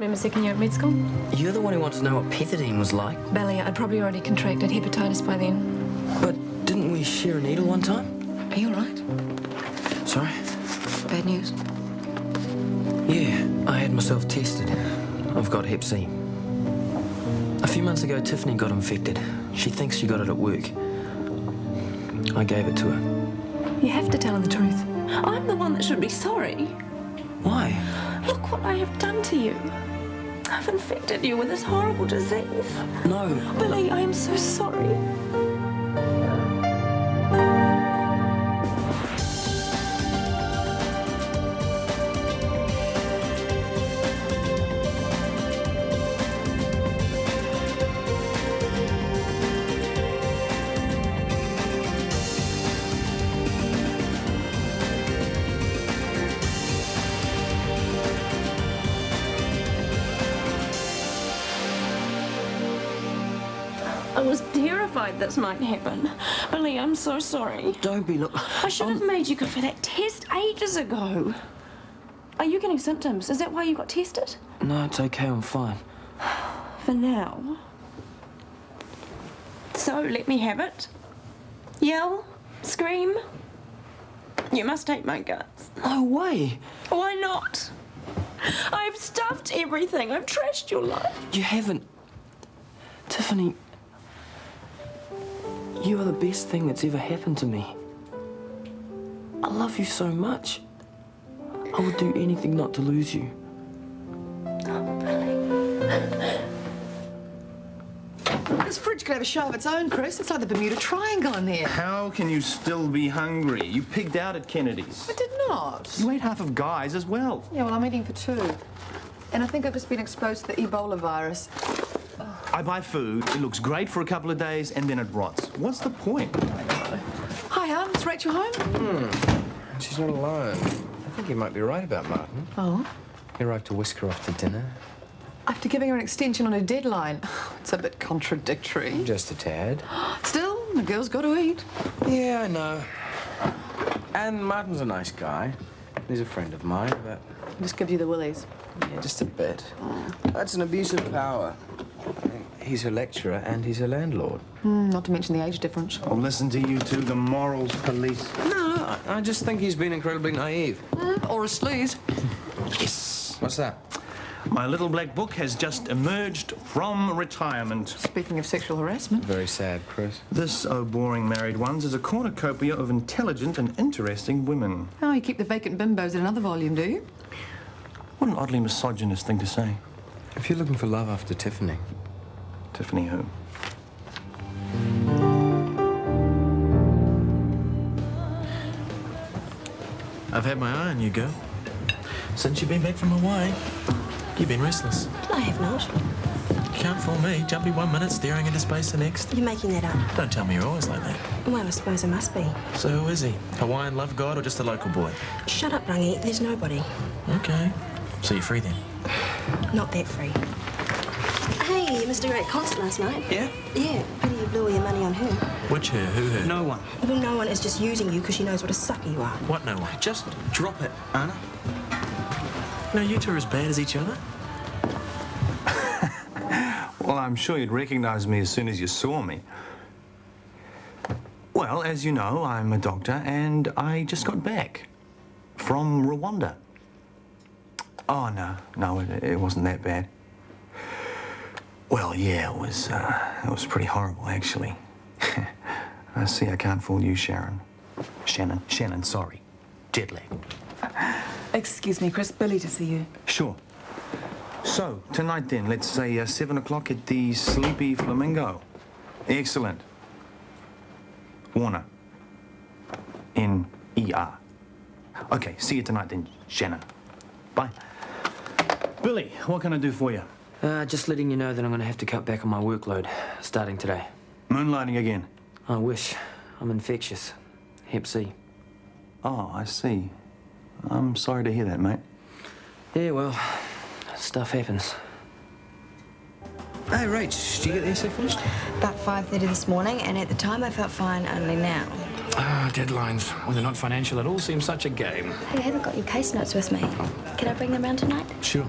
Remember second year at med school? You're the one who wanted to know what pethidine was like. Belly, I'd probably already contracted hepatitis by then. But didn't we share a needle one time? Are you all right? Sorry? Bad news. Yeah, I had myself tested. I've got hep C. A few months ago, Tiffany got infected. She thinks she got it at work. I gave it to her. You have to tell her the truth. I'm the one that should be sorry. Why? Look what I have done to you. I've infected you with this horrible disease. No. Billy, I am so sorry. I was terrified this might happen. Billy, I'm so sorry. Don't be, look. I should have made you go for that test ages ago. Are you getting symptoms? Is that why you got tested? No, it's okay, I'm fine. For now. So, let me have it. Yell. Scream. You must take my guts. No way. Why not? I've stuffed everything. I've trashed your life. You haven't. Tiffany, you are the best thing that's ever happened to me. I love you so much. I would do anything not to lose you. Oh, Billy. This fridge could have a show of its own, Chris. It's like the Bermuda Triangle in here. How can you still be hungry? You pigged out at Kennedy's. I did not. You ate half of Guy's as well. Yeah, well, I'm eating for two. And I think I've just been exposed to the Ebola virus. I buy food, it looks great for a couple of days, and then it rots. What's the point? Hi, Hum. Is Rachel home? She's not alone. I think you might be right about Martin. Oh. You're right to whisk her off to dinner. After giving her an extension on her deadline. It's a bit contradictory. Just a tad. Still, the girl's got to eat. Yeah, I know. And Martin's a nice guy. He's a friend of mine, but... Just gives you the willies. Yeah, just a bit. That's an abuse of power. He's her lecturer and he's her landlord. Not to mention the age difference. Oh, listen to you two, the morals police. No, I just think he's been incredibly naive. Or a sleaze. Yes. What's that? My little black book has just emerged from retirement. Speaking of sexual harassment. Very sad, Chris. This, oh boring married ones, is a cornucopia of intelligent and interesting women. Oh, you keep the vacant bimbos in another volume, do you? What an oddly misogynist thing to say. If you're looking for love after Tiffany... Tiffany who? I've had my eye on you, girl. Since you've been back from Hawaii, you've been restless. I have not. Can't fool me. Jumpy 1 minute, staring into space the next. You're making that up. Don't tell me you're always like that. Well, I suppose I must be. So who is he? Hawaiian love god or just a local boy? Shut up, Rangi. There's nobody. Okay. So you're free then? Not that free. Hey, you missed a great concert last night. Yeah? Yeah. Pity you blew all your money on her. Which her? Who her? No one. Well, no one is just using you because she knows what a sucker you are. What no one? Just drop it, Anna. No, you two are as bad as each other. Well, I'm sure you'd recognize me as soon as you saw me. Well, as you know, I'm a doctor, and I just got back from Rwanda. Oh, no, it wasn't that bad. Well, yeah, it was pretty horrible, actually. I see I can't fool you, Sharon. Shannon, sorry. Jet lag. Excuse me, Chris. Billy to see you. Sure. So, tonight then, let's say 7 o'clock at the Sleepy Flamingo. Excellent. Warner. N-E-R. Okay, see you tonight then, Shannon. Bye. Billy, what can I do for you? Just letting you know that I'm going to have to cut back on my workload, starting today. Moonlighting again? I wish. I'm infectious. Hep C. Oh, I see. I'm sorry to hear that, mate. Yeah, well, stuff happens. Hey, Rach, did you get the essay finished? About 5:30 this morning, and at the time I felt fine, only now. Deadlines, when they're not financial at all, seem such a game. Hey, I haven't got your case notes with me. Can I bring them round tonight? Sure.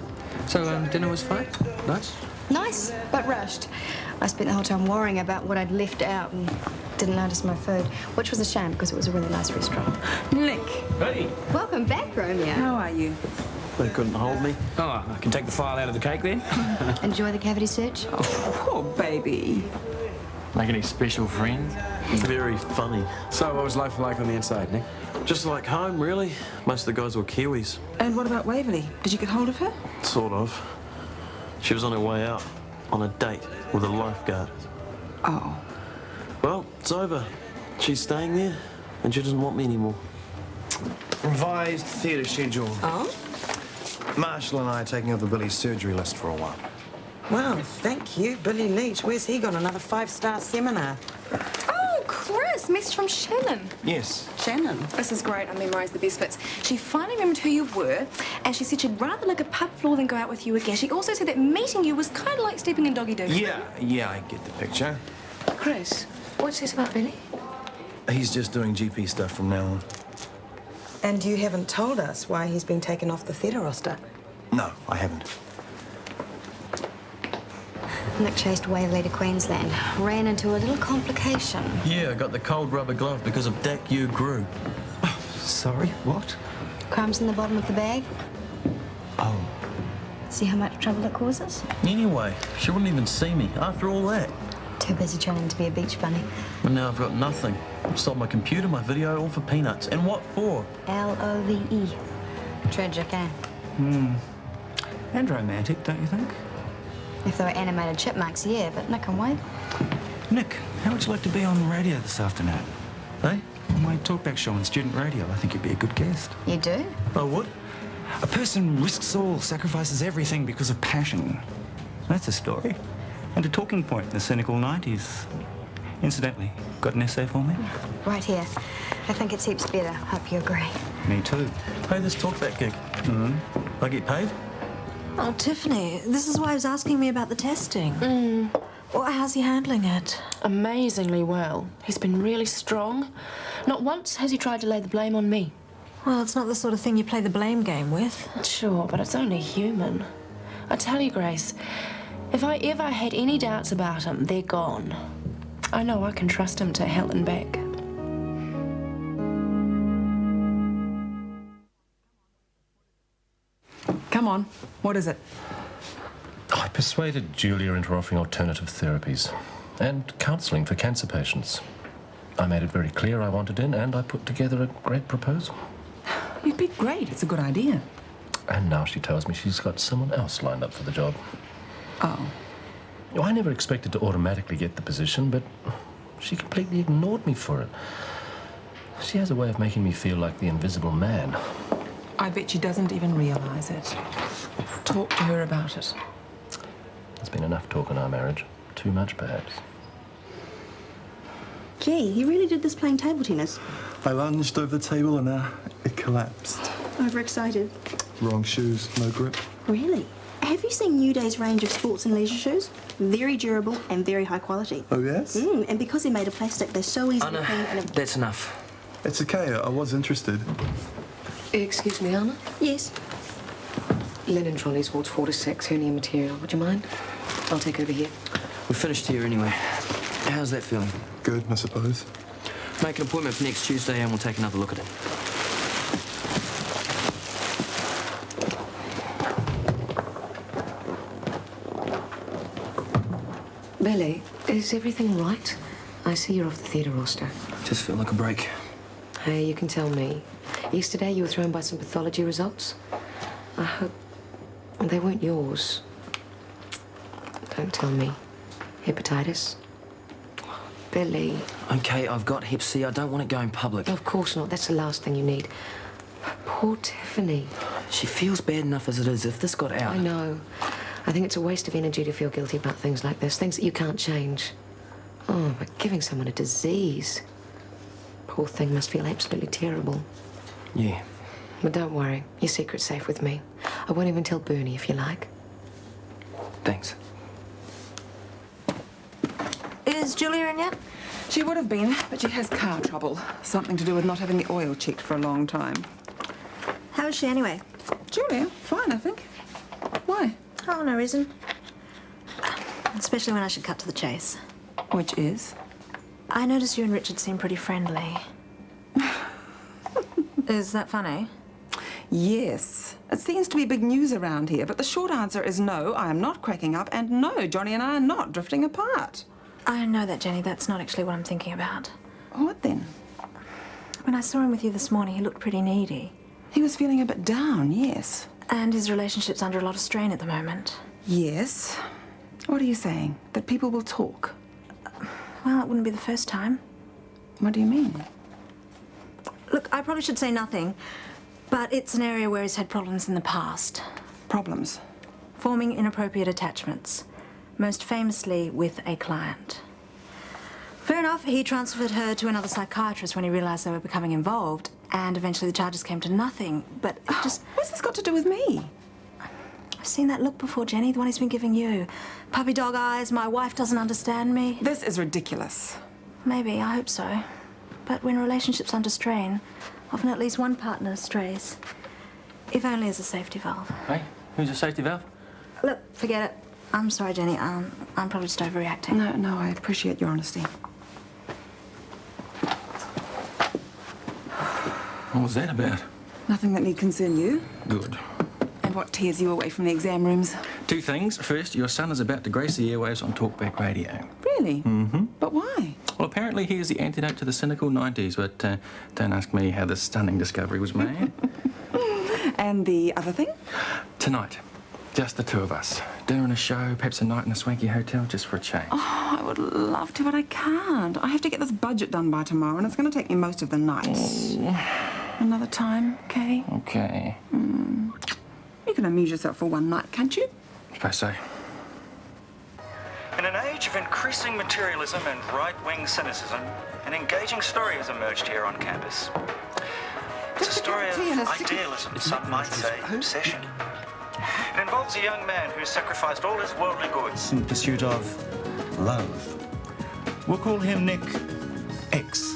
So, dinner was fine? Nice? Nice, but rushed. I spent the whole time worrying about what I'd left out and didn't notice my food, which was a shame because it was a really nice restaurant. Nick, Hey! Welcome back, Romeo. how are you? They couldn't hold me. Oh, I can take the file out of the cake then? Enjoy the cavity search? Oh, poor baby. Make any special friends? Very funny. So, what was life like on the inside, Nick? Just like home, really. Most of the guys were Kiwis. And what about Waverley? Did you get hold of her? Sort of. She was on her way out, on a date with a lifeguard. Oh. Well, it's over. She's staying there, and she doesn't want me anymore. Revised theatre schedule. Oh? Marshall and I are taking over Billy's surgery list for a while. Wow, thank you. Billy Leach, where's he gone? Another 5-star seminar? Oh, Chris, message from Shannon. Yes. Shannon? This is great. I memorised the best bits. She finally remembered who you were, and she said she'd rather lick a pub floor than go out with you again. She also said that meeting you was kind of like stepping in doggy-doo. Yeah, I get the picture. Chris, what's this about Billy? He's just doing GP stuff from now on. And you haven't told us why he's been taken off the theatre roster. No, I haven't. Nick chased Waverley to Queensland. Ran into a little complication. Yeah, I got the cold rubber glove because of Dak you grew. Sorry, what? Crumbs in the bottom of the bag. Oh. See how much trouble it causes? Anyway, she wouldn't even see me after all that. Too busy training to be a beach bunny. And now I've got nothing. I've sold my computer, my video, all for peanuts. And what for? Love. Tragic, eh? And romantic, don't you think? If they were animated chipmunks, yeah, but Nick and Wade. Nick, how would you like to be on the radio this afternoon? Hey? On my talkback show on student radio. I think you'd be a good guest. You do? I would. A person risks all, sacrifices everything because of passion. That's a story. And a talking point in the cynical 90s. Incidentally, got an essay for me? Right here. I think it's heaps better. Hope you agree. Me too. Hey, this talkback gig. I get paid? Oh, Tiffany, this is why I was asking me about the testing. Well, how's he handling it? Amazingly well. He's been really strong. Not once has he tried to lay the blame on me. Well, it's not the sort of thing you play the blame game with. Sure, but it's only human. I tell you, Grace, if I ever had any doubts about him, they're gone. I know I can trust him to hell and back. Come on, what is it? I persuaded Julia into offering alternative therapies and counselling for cancer patients. I made it very clear I wanted in, and I put together a great proposal. You'd be great. It's a good idea. And now she tells me she's got someone else lined up for the job. Oh. Well, I never expected to automatically get the position, but she completely ignored me for it. She has a way of making me feel like the invisible man. I bet she doesn't even realise it. Talk to her about it. There's been enough talk in our marriage. Too much, perhaps. Gee, you really did this playing table tennis. I lunged over the table and it collapsed. Overexcited. Wrong shoes, no grip. Really? Have you seen New Day's range of sports and leisure shoes? Very durable and very high quality. Oh, yes? And because they're made of plastic, they're so easy to clean and... That's enough. It's okay, I was interested. Excuse me, Anna? Yes. Linen trolleys, wards 4 to 6, hernia material. Would you mind? I'll take over here. We're finished here anyway. How's that feeling? Good, I suppose. Make an appointment for next Tuesday and we'll take another look at it. Billy, is everything right? I see you're off the theatre roster. Just feel like a break. Hey, you can tell me. Yesterday you were thrown by some pathology results. I hope they weren't yours. Don't tell me. Hepatitis? Billy. Okay, I've got hep C. I don't want it going public. Of course not. That's the last thing you need. Poor Tiffany. She feels bad enough as it is. If this got out... I know. I think it's a waste of energy to feel guilty about things like this, things that you can't change. Oh, but giving someone a disease. Poor thing must feel absolutely terrible. Yeah. But don't worry. Your secret's safe with me. I won't even tell Bernie if you like. Thanks. Is Julia in yet? She would have been, but she has car trouble. Something to do with not having the oil checked for a long time. How is she anyway? Julia, fine, I think. Why? Oh, no reason. Especially when I should cut to the chase. Which is? I noticed you and Richard seem pretty friendly. Is that funny? Yes. It seems to be big news around here, but the short answer is no, I am not cracking up, and no, Johnny and I are not drifting apart. I know that, Jenny. That's not actually what I'm thinking about. What then? When I saw him with you this morning, he looked pretty needy. He was feeling a bit down, yes. And his relationship's under a lot of strain at the moment. Yes. What are you saying? That people will talk? Well, it wouldn't be the first time. What do you mean? Look, I probably should say nothing, but it's an area where he's had problems in the past. Problems? Forming inappropriate attachments, most famously with a client. Fair enough, he transferred her to another psychiatrist when he realised they were becoming involved, and eventually the charges came to nothing, but it just... What's this got to do with me? I've seen that look before, Jenny, the one he's been giving you. Puppy dog eyes, my wife doesn't understand me. This is ridiculous. Maybe, I hope so. But when a relationship's under strain, often at least one partner strays. If only as a safety valve. Hey, who's a safety valve? Look, forget it. I'm sorry, Jenny. I'm probably just overreacting. No, I appreciate your honesty. What was that about? Nothing that need concern you. Good. And what tears you away from the exam rooms? Two things. First, your son is about to grace the airwaves on Talkback Radio. Really? Mm-hmm. But why? Well, apparently he is the antidote to the cynical 90s, but don't ask me how this stunning discovery was made. And the other thing? Tonight, just the two of us. Dinner and a show, perhaps a night in a swanky hotel, just for a change. Oh, I would love to, but I can't. I have to get this budget done by tomorrow, and it's going to take me most of the night. Oh. Another time, okay? Okay. You can amuse yourself for one night, can't you? I suppose so. In an age of increasing materialism and right-wing cynicism, an engaging story has emerged here on campus. It's a story of idealism, some might say obsession. It involves a young man who sacrificed all his worldly goods in pursuit of love. We'll call him Nick X.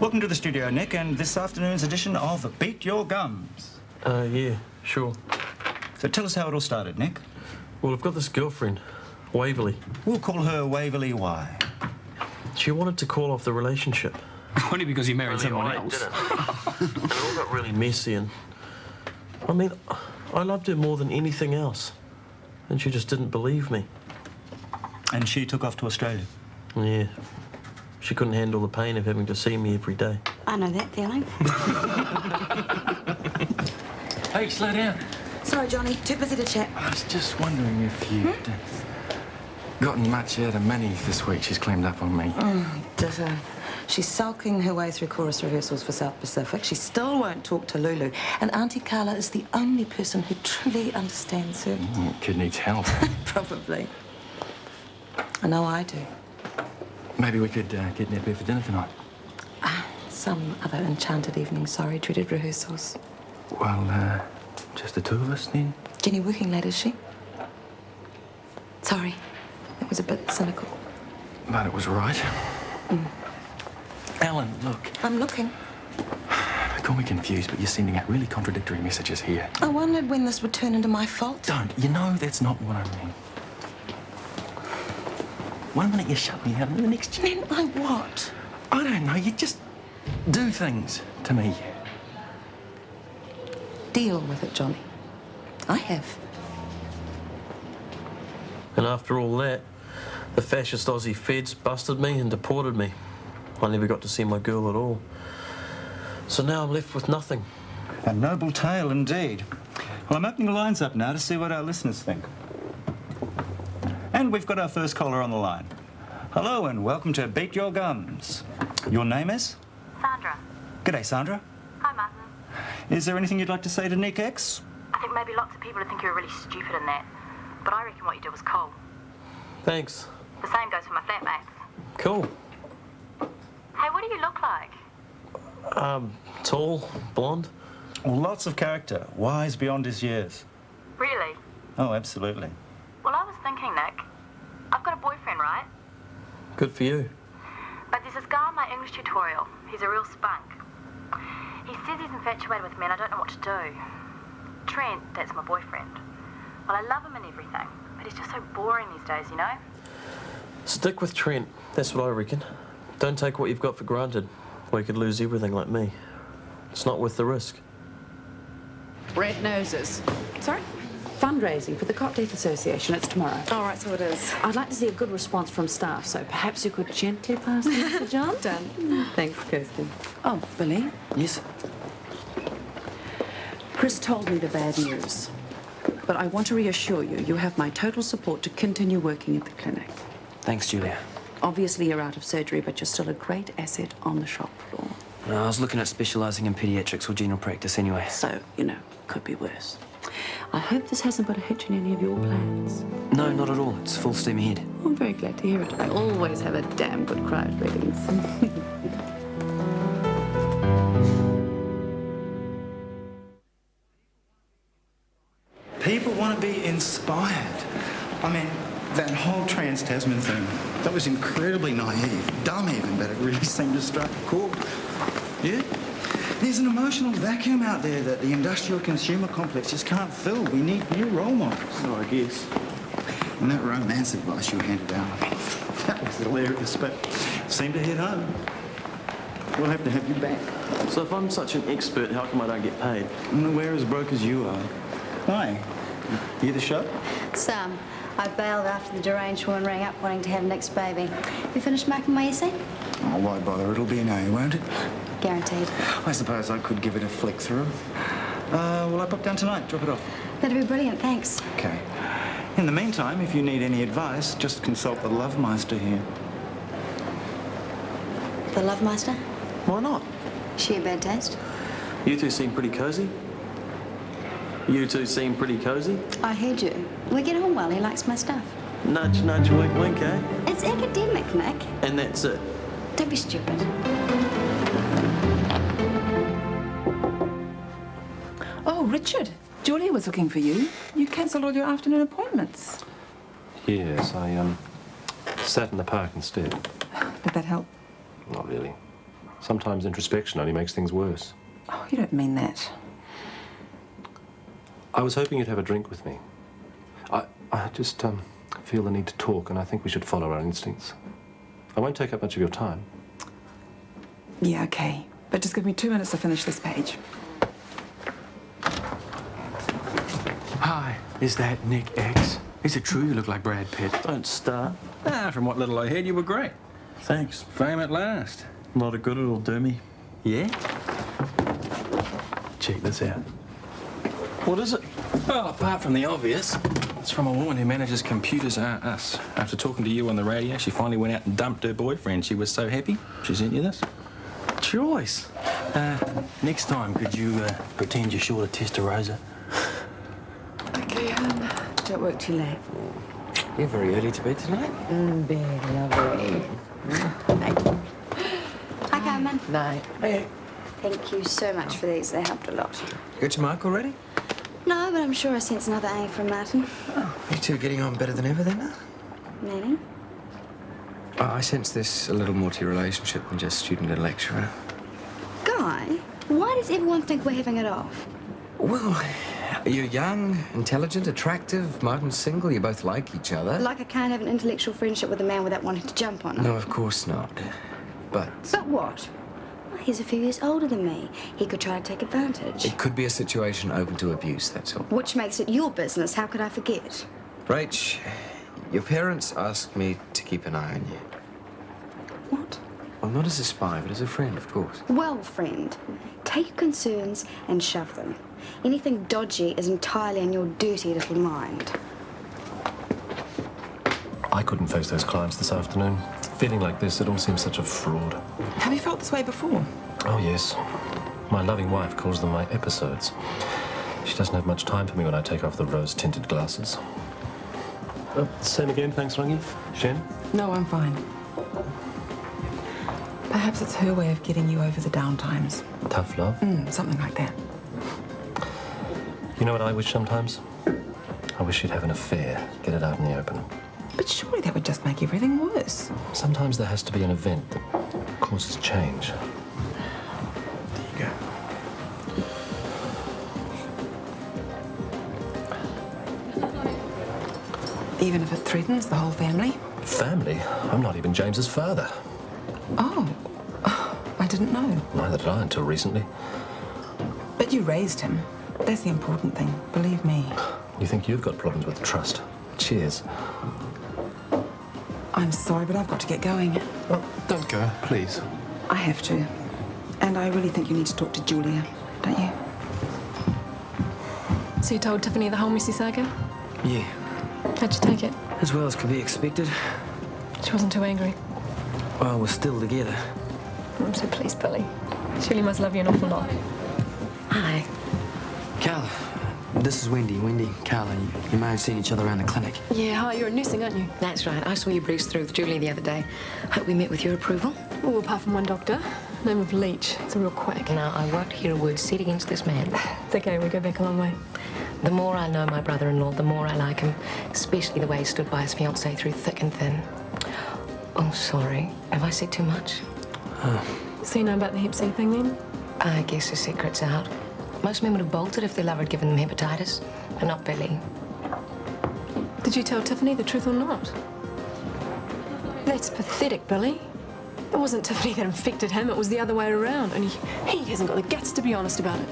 Welcome to the studio, Nick, and this afternoon's edition of Beat Your Gums. Yeah, sure. So tell us how it all started, Nick. Well, I've got this girlfriend, Waverley. We'll call her Waverley Y. She wanted to call off the relationship. Only because he married someone I else. didn't. And it all got really messy, and I mean, I loved her more than anything else, and she just didn't believe me. And she took off to Australia. Yeah. She couldn't handle the pain of having to see me every day. I know that feeling. Hey, slow down. Sorry, Johnny. Too busy to chat. I was just wondering if you'd gotten much out of Minnie this week. She's claimed up on me. Ditto. She's sulking her way through chorus rehearsals for South Pacific. She still won't talk to Lulu. And Auntie Carla is the only person who truly understands her. Kid needs help. Probably. I know I do. Maybe we could kidnap her for dinner tonight. Some other enchanted evening. Sorry, dreaded rehearsals. Well, just the two of us then? Jenny working late, is she? Sorry. It was a bit cynical. But it was right. Ellen, look. I'm looking. Call me confused, but you're sending out really contradictory messages here. I wondered when this would turn into my fault. Don't. You know that's not what I mean. One minute you shut me out, and the next you... Meant by what? I don't know. You just do things to me. Deal with it, Johnny. I have. And after all that, the fascist Aussie feds busted me and deported me. I never got to see my girl at all. So now I'm left with nothing. A noble tale indeed. Well, I'm opening the lines up now to see what our listeners think. And we've got our first caller on the line. Hello and welcome to Beat Your Gums. Your name is? Sandra. G'day, Sandra. Hi, Martin. Is there anything you'd like to say to Nick X? I think maybe lots of people would think you were really stupid in that, but I reckon what you did was cool. Thanks. The same goes for my flatmates. Cool. Hey, what do you look like? Tall, blonde. Well, lots of character, wise beyond his years. Really? Oh, absolutely. Well, I was thinking, Nick, I've got a boyfriend, right? Good for you. But there's this guy on my English tutorial. He's a real spunk. He says he's infatuated with me and I don't know what to do. Trent, that's my boyfriend. Well, I love him and everything, but he's just so boring these days, you know? Stick with Trent. That's what I reckon. Don't take what you've got for granted, or you could lose everything like me. It's not worth the risk. Red noses. Sorry? Fundraising for the Cot Death Association. It's tomorrow. All right, so it is. I'd like to see a good response from staff, so perhaps you could gently pass the message on. Done. Thanks, Kirsten. Oh, Billy. Yes? Chris told me the bad news. But I want to reassure you, you have my total support to continue working at the clinic. Thanks, Julia. Obviously, you're out of surgery, but you're still a great asset on the shop floor. No, I was looking at specialising in paediatrics or general practice anyway. So, you know, could be worse. I hope this hasn't put a hitch in any of your plans. No, not at all. It's full steam ahead. I'm very glad to hear it. I always have a damn good crowd at weddings. People want to be inspired. I mean, that whole trans-Tasman thing, that was incredibly naive, dumb even, but it really seemed to strike a chord. Yeah? There's an emotional vacuum out there that the industrial consumer complex just can't fill. We need new role models. Oh, I guess. And that romance advice you handed out, that was hilarious, but seemed to hit home. We'll have to have you back. So if I'm such an expert, how come I don't get paid? And we're as broke as you are. Hi. You the show? Sam, I bailed after the deranged woman rang up wanting to have next baby. You finished marking my essay? Oh, why bother? It'll be an A, won't it? Guaranteed. I suppose I could give it a flick through. Will I pop down tonight? Drop it off. That'd be brilliant, thanks. Okay. In the meantime, if you need any advice, just consult the Love Meister here. The Love Master? Why not? Sheer bad taste? You two seem pretty cosy. You two seem pretty cosy. I heard you. We get on well. He likes my stuff. Nudge, nudge, wink, wink, eh? It's academic, Nick. And that's it. Don't be stupid. Oh, Richard. Julia was looking for you. You cancelled all your afternoon appointments. Yes, I sat in the park instead. Did that help? Not really. Sometimes introspection only makes things worse. Oh, you don't mean that. I was hoping you'd have a drink with me. I just feel the need to talk, and I think we should follow our instincts. I won't take up much of your time. Yeah, okay. But just give me 2 minutes to finish this page. Hi, is that Nick X? Is it true you look like Brad Pitt? Don't start. From what little I heard, you were great. Thanks. Fame at last. Not a good it'll do me. Yeah? Check this out. What is it? Well, apart from the obvious, it's from a woman who manages computers at us. After talking to you on the radio, she finally went out and dumped her boyfriend. She was so happy, she sent you this. Choice. Next time, could you pretend you're short of Testarossa? Okay, don't work too late. You're very early to bed tonight. Very lovely. Hi, Carmen. Night. Hey. Thank you so much for these. They helped a lot. Got your mark already? No, but I'm sure I sense another A from Martin. You two getting on better than ever then, huh? Maybe. I sense there's a little more to your relationship than just student and lecturer. Guy, why does everyone think we're having it off? Well, you're young, intelligent, attractive. Martin's single. You both like each other. Like I can't have an intellectual friendship with a man without wanting to jump on him. No, of course not. But But what? Well, he's a few years older than me. He could try to take advantage. it could be a situation open to abuse, that's all. Which makes it your business. How could I forget? Rach, your parents asked me to keep an eye on you. What? Well, not as a spy, but as a friend, of course. Well, friend, take your concerns and shove them. Anything dodgy is entirely in your dirty little mind. I couldn't face those clients this afternoon. Feeling like this, it all seems such a fraud. Have you felt this way before? Oh, yes. My loving wife calls them my episodes. She doesn't have much time for me when I take off the rose-tinted glasses. Same again, thanks, Rangi. Shen? No, I'm fine. Perhaps it's her way of getting you over the down times. Tough love? Something like that. You know what I wish sometimes? I wish she'd have an affair, get it out in the open. But surely that would just make everything worse. Sometimes there has to be an event that causes change. There you go. Even if it threatens the whole family. Family? I'm not even James's father. Oh, I didn't know. Neither did I until recently. But you raised him. That's the important thing, believe me. You think you've got problems with trust? Cheers. I'm sorry, but I've got to get going. Oh, don't go, please. I have to. And I really think you need to talk to Julia, don't you? So you told Tiffany the whole messy saga? Yeah, How'd you take it? as well as could be expected. She wasn't too angry. Well, we're still together. I'm so pleased, Billy. She really must love you an awful lot. Hi. Carla, this is Wendy. Wendy, Carla, you may have seen each other around the clinic. Yeah, hi, you're a nursing, aren't you? That's right. I saw you breeze through with Julie the other day. Hope we met with your approval. Well, apart from one doctor. Name of Leach. It's a real quack. Now, I won't hear a word said against this man. It's okay, we go back a long way. The more I know my brother-in-law, the more I like him, especially the way he stood by his fiancée through thick and thin. Oh, sorry. Have I said too much? So you know about the Hep C thing, then? I guess the secret's out. Most men would have bolted if their lover had given them hepatitis, but not Billy. Did you tell Tiffany the truth or not? That's pathetic, Billy. It wasn't Tiffany that infected him, it was the other way around. And he hasn't got the guts to be honest about it.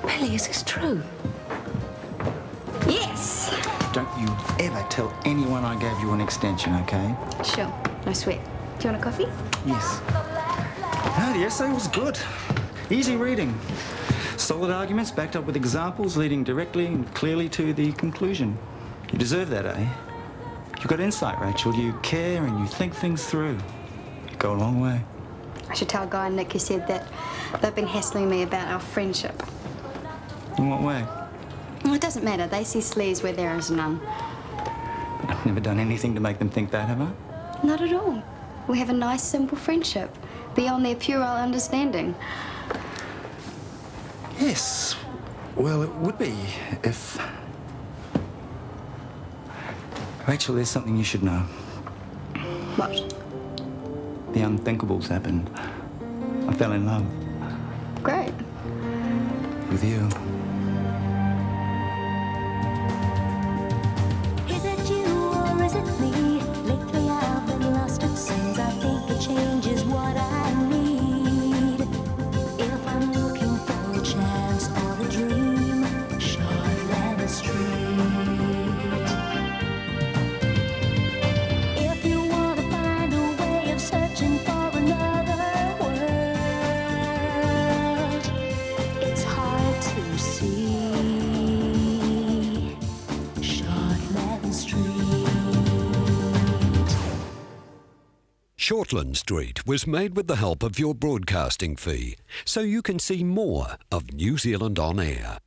Billy, is this true? Yes. Don't you ever tell anyone I gave you an extension, okay? Sure. No sweat. Do you want a coffee? Yes. Oh, the essay was good. Easy reading. Solid arguments backed up with examples leading directly and clearly to the conclusion. You deserve that, eh? You've got insight, Rachel. You care and you think things through. You go a long way. I should tell Guy and Nick you said that they've been hassling me about our friendship. In what way? Well, it doesn't matter. They see sleaze where there is none. I've never done anything to make them think that, have I? Not at all. We have a nice, simple friendship, beyond their puerile understanding. Yes. Well, it would be if... Rachel, there's something you should know. What? The unthinkable's happened. I fell in love. Great. With you. Is it you or is it me? Lately I've been lost at since I think a change is what I need. If I'm looking for a chance or a dream, Shortland Street. If you want to find a way of searching for another world, it's hard to see. Shortland Street. Shortland Street was made with the help of your broadcasting fee, so you can see more of New Zealand On Air.